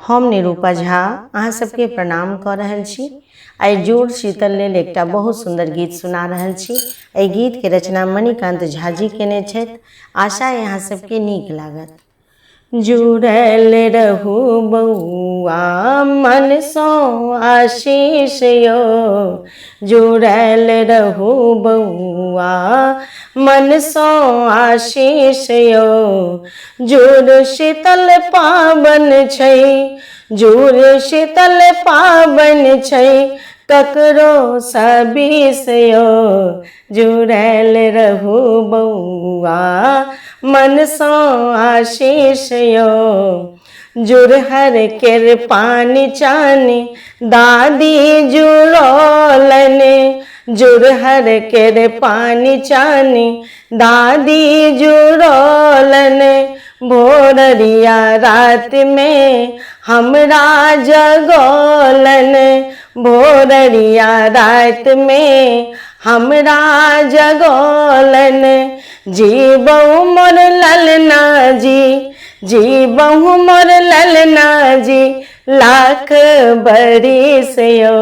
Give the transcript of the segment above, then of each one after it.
हम निरूपा झा अहाँ सबके प्रणाम कर रहल छी। आइ जोड़ शीतल लेल एकटा बहुत सुंदर गीत सुना रहल छी। एहि गीत के रचना मणिकांत झा जी केने छथि। आशा अहाँ सबके नीक लागत। जुड़ल रहू बउआ मन सो आशीष यो, जुड़ल रहू बउआ मन सो आशीष यो। जुड़ शीतल पाबन छै, जुड़ शीतल पाबन छै, ककरो सबीस यो। जुड़ल रहू बउआ मन सो आशीष यो। जुड़हर केर पानी चानी दादी जुड़ोलन, जुड़हर केर पानी चानी दादी जुड़ोलन। भोररिया रात में हमरा जगोलन, भोररिया रात में हमरा जगोलन। जी बहु मोर ललना जी, जी बहु मोर ललना जी, लाख बरिस यो।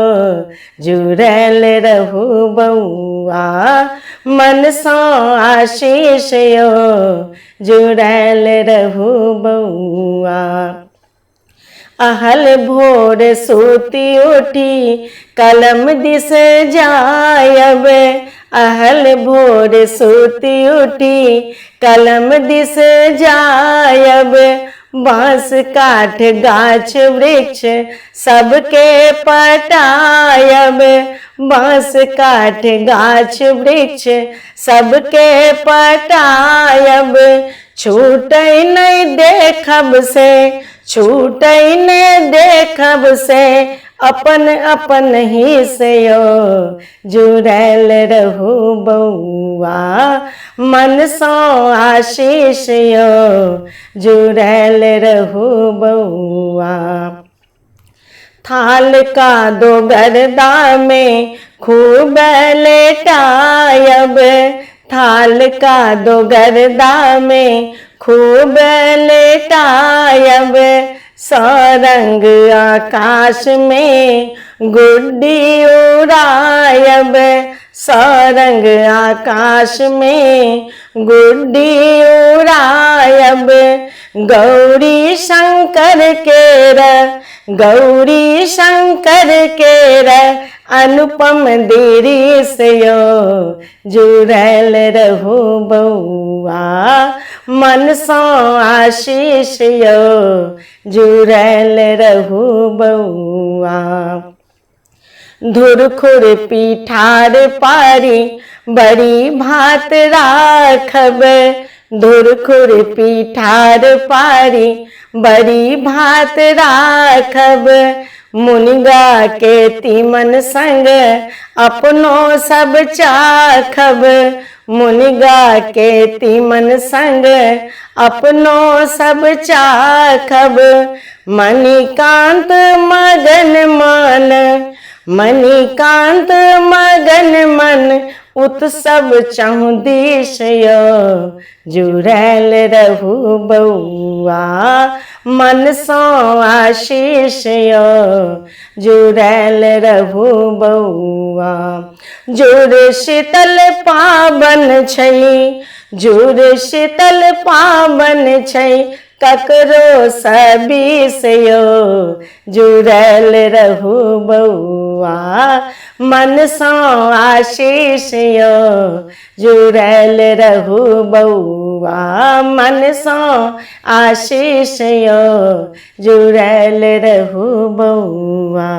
जुड़ल रहू बउआ मन सो आशीष यो, जुड़ल रहू बउआ। अहल भोर सूती उठी कलम दिस जायब, अहल भोर सूती उठी कलम दिस जायब। बांस काठ गाछ वृक्ष सबके पटायब, बांस काठ गाछ वृक्ष सबके पटायब। छूटै नहीं देखब से, छूटै नहीं देखब से, अपन अपन ही से यो। जुड़ल रहू बउआ मन सो आशीष यो, जुड़ल रहू बउआ। थाल का दो गर्दा में खूब लेटायब, थाल का दो गर्दा में खूब लेटायब। सरंग आकाश में गुड्डी उड़ायब, सरंग आकाश में गुड्डी उड़ायब। गौरी शंकर केर, गौरी शंकर केर अनुपम दृश्य यो। जुड़ल रहू बउआ मन सो आशीष यो, जुड़ल रहू बउआ। धुर खुरपी ठाड़ पारी बड़ी भात राखब, धुर खुरपी ठाड़ पारी बड़ी भात राखब। मुनिगा के तीमन संग अपनो सब चाखब, मुनिगा के तीमन संग अपनो सब चाखब। मणिकांत मगन मन, मणिकांत मगन मन, उत्सव चहुदिश यो। जुड़ल रहू बउआ मन सो आशीष यो, जुड़ल रहू बउआ। जुड़ शीतल पाबन छै, जुड़ शीतल पाबन छै, ककरो सबीस यो। जुड़ल रहू बउआ मन सो आशीष यो, जुड़ल रहू बउआ मन सो आशीष यो, जुड़ल रहू बउआ।